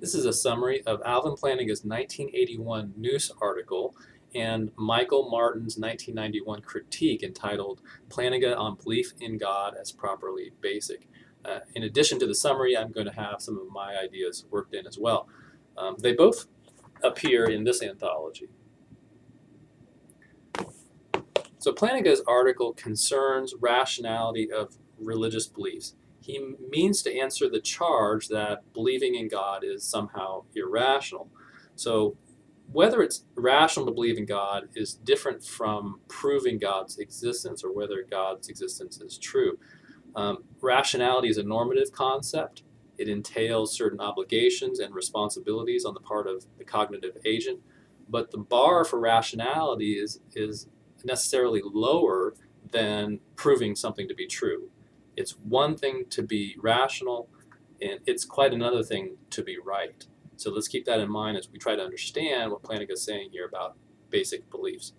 This is a summary of Alvin Plantinga's 1981 Nous article and Michael Martin's 1991 critique entitled Plantinga on Belief in God as Properly Basic. In addition to the summary, I'm going to have some of my ideas worked in as well. They both appear in this anthology. So Plantinga's article concerns rationality of religious beliefs. He means to answer the charge that believing in God is somehow irrational. So whether it's rational to believe in God is different from proving God's existence or whether God's existence is true. Rationality is a normative concept. It entails certain obligations and responsibilities on the part of the cognitive agent, but the bar for rationality is necessarily lower than proving something to be true. It's one thing to be rational, and it's quite another thing to be right. So let's keep that in mind as we try to understand what Plantinga is saying here about basic beliefs.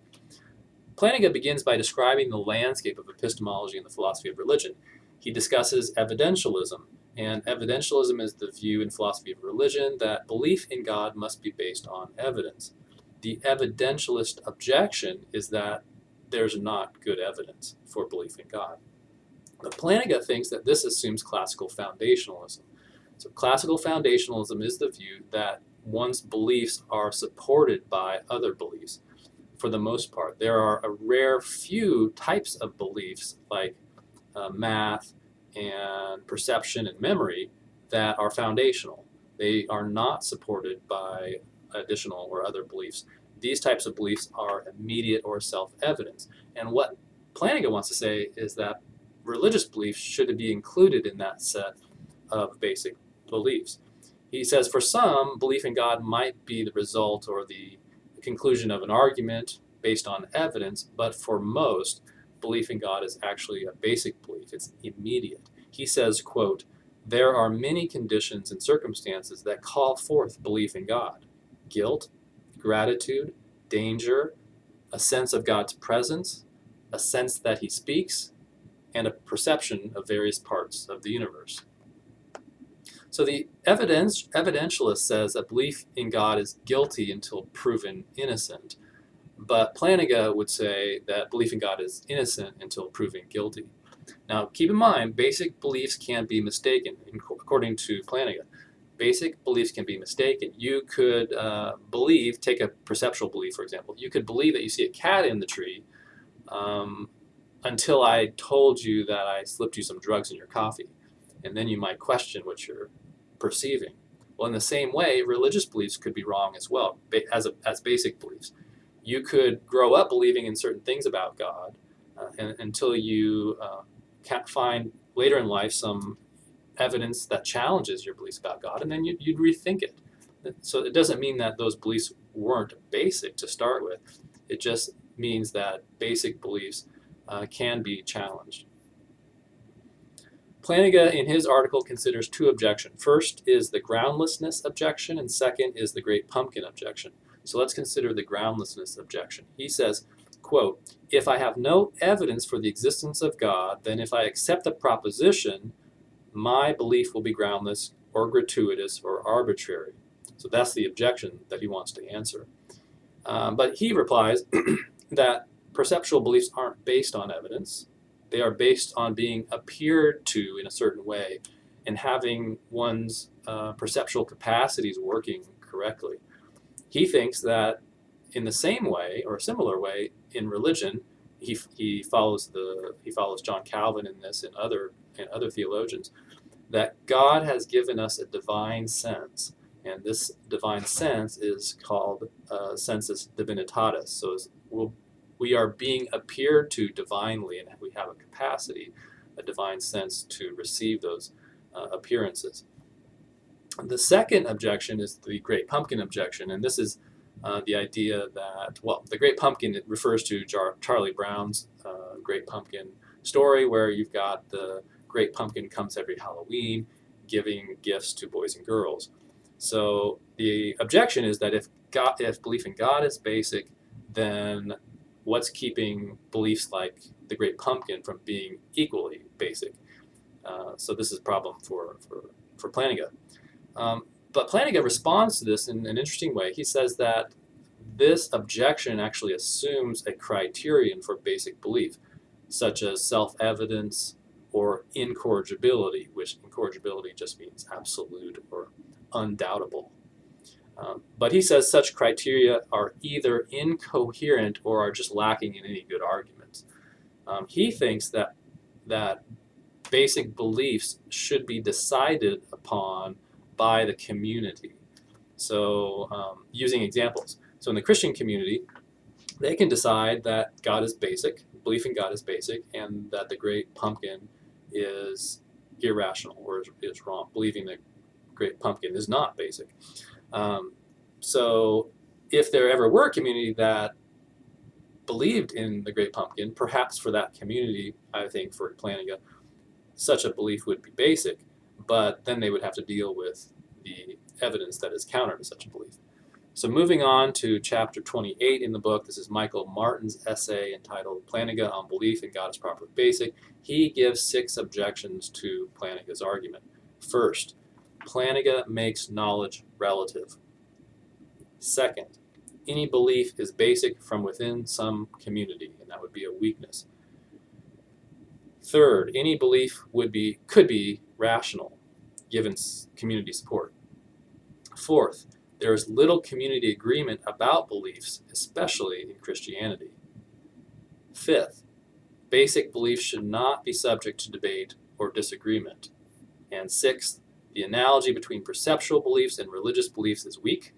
Plantinga begins by describing the landscape of epistemology in the philosophy of religion. He discusses evidentialism, and evidentialism is the view in philosophy of religion that belief in God must be based on evidence. The evidentialist objection is that there's not good evidence for belief in God. But Plantinga thinks that this assumes classical foundationalism. So classical foundationalism is the view that one's beliefs are supported by other beliefs. For the most part, there are a rare few types of beliefs like math and perception and memory that are foundational. They are not supported by additional or other beliefs. These types of beliefs are immediate or self-evident. And what Plantinga wants to say is that religious beliefs should be included in that set of basic beliefs. He says for some, belief in God might be the result or the conclusion of an argument based on evidence, but for most, belief in God is actually a basic belief. It's immediate. He says, quote, "There are many conditions and circumstances that call forth belief in God. Guilt, gratitude, danger, a sense of God's presence, a sense that he speaks, and a perception of various parts of the universe." So the evidentialist says that belief in God is guilty until proven innocent, but Plantinga would say that belief in God is innocent until proven guilty. Now, keep in mind, basic beliefs can be mistaken, according to Plantinga. Basic beliefs can be mistaken. You could believe, take a perceptual belief, for example. You could believe that you see a cat in the tree until I told you that I slipped you some drugs in your coffee. And then you might question what you're perceiving. Well, in the same way, religious beliefs could be wrong as well, as basic beliefs. You could grow up believing in certain things about God until you can't find later in life some evidence that challenges your beliefs about God, and then you'd rethink it. So it doesn't mean that those beliefs weren't basic to start with. It just means that basic beliefs can be challenged. Plantinga, in his article, considers two objections. First is the groundlessness objection, and second is the great pumpkin objection. So let's consider the groundlessness objection. He says, quote, "If I have no evidence for the existence of God, then if I accept the proposition, my belief will be groundless or gratuitous or arbitrary." So that's the objection that he wants to answer. But he replies that perceptual beliefs aren't based on evidence. They are based on being appeared to in a certain way and having one's perceptual capacities working correctly. He thinks that in the same way or a similar way in religion, he follows John Calvin in this and other theologians, that God has given us a divine sense, and this divine sense is called sensus divinitatis. So we are being appeared to divinely, and we have a capacity, a divine sense to receive those appearances. The second objection is the great pumpkin objection, and this is the idea that, well, the great pumpkin, it refers to Charlie Brown's great pumpkin story, where you've got the great pumpkin comes every Halloween giving gifts to boys and girls. So the objection is that if belief in God is basic, then what's keeping beliefs like the great pumpkin from being equally basic? So this is a problem for Plantinga. But Plantinga responds to this in an interesting way. He says that this objection actually assumes a criterion for basic belief, such as self-evidence or incorrigibility, which incorrigibility just means absolute or undoubtable. But he says such criteria are either incoherent or are just lacking in any good arguments. He thinks that basic beliefs should be decided upon by the community. So using examples. So in the Christian community, they can decide that God is basic, belief in God is basic, and that the great pumpkin is irrational or is wrong. Believing the great pumpkin is not basic. So if there ever were a community that believed in the great pumpkin, perhaps for that community, I think for Plantinga, such a belief would be basic, but then they would have to deal with the evidence that is counter to such a belief. So moving on to chapter 28 in the book, this is Michael Martin's essay entitled Plantinga on Belief in God is Properly Basic. He gives 6 objections to Plantinga's argument. First, Plantinga makes knowledge relative. Second, any belief is basic from within some community, and that would be a weakness. Third, any belief could be rational, given community support. Fourth, there is little community agreement about beliefs, especially in Christianity. Fifth, basic beliefs should not be subject to debate or disagreement. And sixth, the analogy between perceptual beliefs and religious beliefs is weak.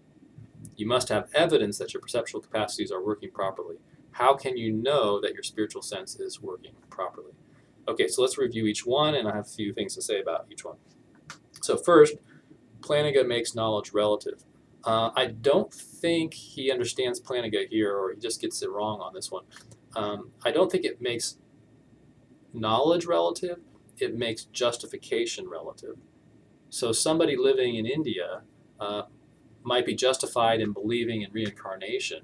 You must have evidence that your perceptual capacities are working properly. How can you know that your spiritual sense is working properly? Okay, so let's review each one, and I have a few things to say about each one. So first, Plantinga makes knowledge relative. I don't think he understands Plantinga here, or he just gets it wrong on this one. I don't think it makes knowledge relative, it makes justification relative. So somebody living in India might be justified in believing in reincarnation,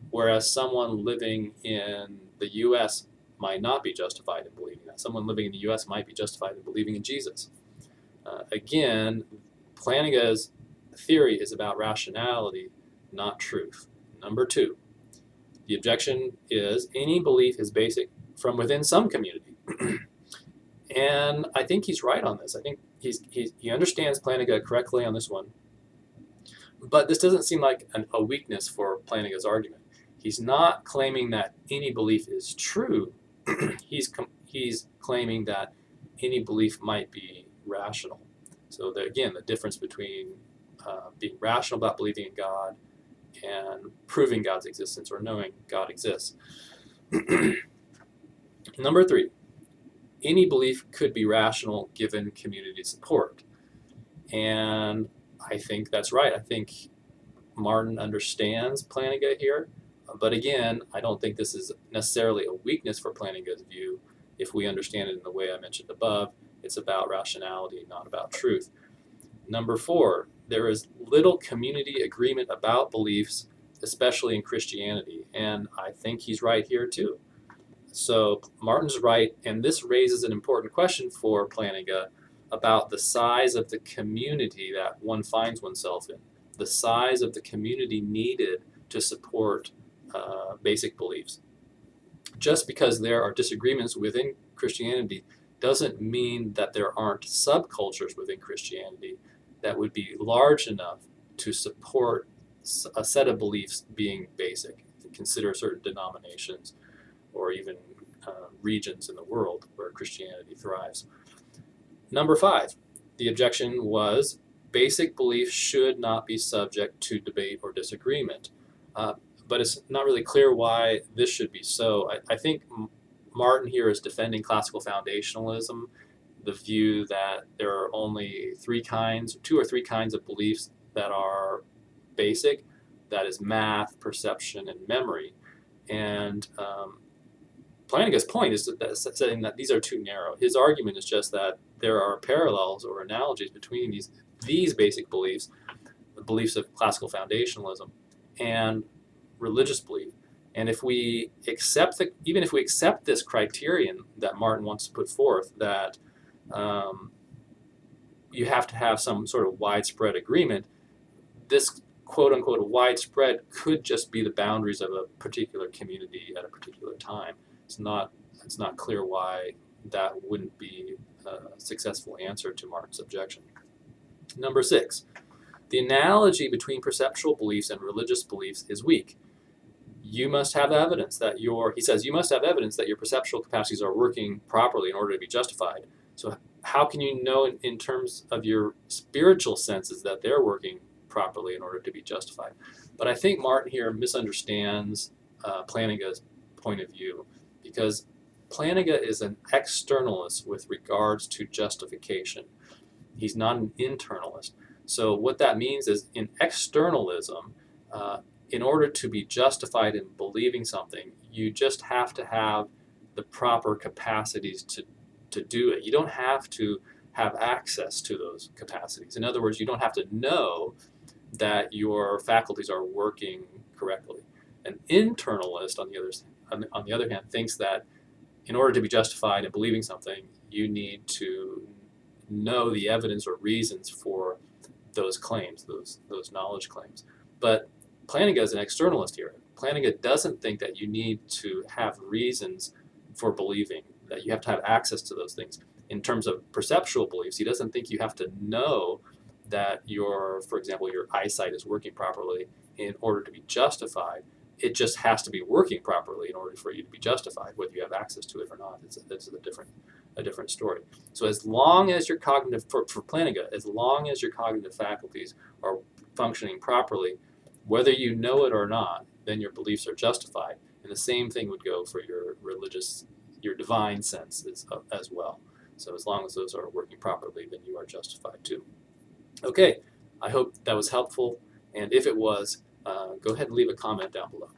whereas someone living in the U.S. might not be justified in believing that. Someone living in the U.S. might be justified in believing in Jesus. Again, Plantinga's theory is about rationality, not truth. Number 2, the objection is any belief is basic from within some community. And I think he's right on this. I think he understands Plantinga correctly on this one. But this doesn't seem like a weakness for Plantinga's argument. He's not claiming that any belief is true. He's claiming that any belief might be rational. So again, the difference between being rational about believing in God and proving God's existence or knowing God exists. Number 3, any belief could be rational given community support. And I think that's right. I think Martin understands Plantinga here. But again, I don't think this is necessarily a weakness for Plantinga's view. If we understand it in the way I mentioned above, it's about rationality, not about truth. Number 4, there is little community agreement about beliefs, especially in Christianity. And I think he's right here too. So Martin's right, and this raises an important question for Plantinga about the size of the community that one finds oneself in, the size of the community needed to support basic beliefs. Just because there are disagreements within Christianity doesn't mean that there aren't subcultures within Christianity that would be large enough to support a set of beliefs being basic. Consider certain denominations or even regions in the world where Christianity thrives. Number 5, the objection was basic beliefs should not be subject to debate or disagreement. But it's not really clear why this should be so. I think Martin here is defending classical foundationalism, the view that there are only 2 or 3 kinds of beliefs that are basic, that is math, perception, and memory. And Plantinga's point is saying that these are too narrow. His argument is just that there are parallels or analogies between these basic beliefs, the beliefs of classical foundationalism, and religious belief. And if we accept even if we accept this criterion that Martin wants to put forth, that you have to have some sort of widespread agreement. This quote-unquote widespread could just be the boundaries of a particular community at a particular time. It's not clear why that wouldn't be a successful answer to Martin's objection. Number 6, the analogy between perceptual beliefs and religious beliefs is weak. You must have evidence that he says, you must have evidence that your perceptual capacities are working properly in order to be justified. So how can you know in terms of your spiritual senses that they're working properly in order to be justified? But I think Martin here misunderstands Plantinga's point of view, because Plantinga is an externalist with regards to justification. He's not an internalist. So what that means is, in externalism, in order to be justified in believing something, you just have to have the proper capacities to do it. You don't have to have access to those capacities. In other words, you don't have to know that your faculties are working correctly. An internalist, on the other hand, thinks that in order to be justified in believing something, you need to know the evidence or reasons for those claims, those knowledge claims. But Plantinga is an externalist here. Plantinga doesn't think that you need to have reasons for believing, that you have to have access to those things. In terms of perceptual beliefs, he doesn't think you have to know that for example, your eyesight is working properly in order to be justified. It just has to be working properly in order for you to be justified, whether you have access to it or not. It's a different story. So as long as your cognitive, for Plantinga, as long as your cognitive faculties are functioning properly, whether you know it or not, then your beliefs are justified. And the same thing would go for your divine senses as well. So as long as those are working properly, then you are justified too. Okay, I hope that was helpful. And if it was, go ahead and leave a comment down below.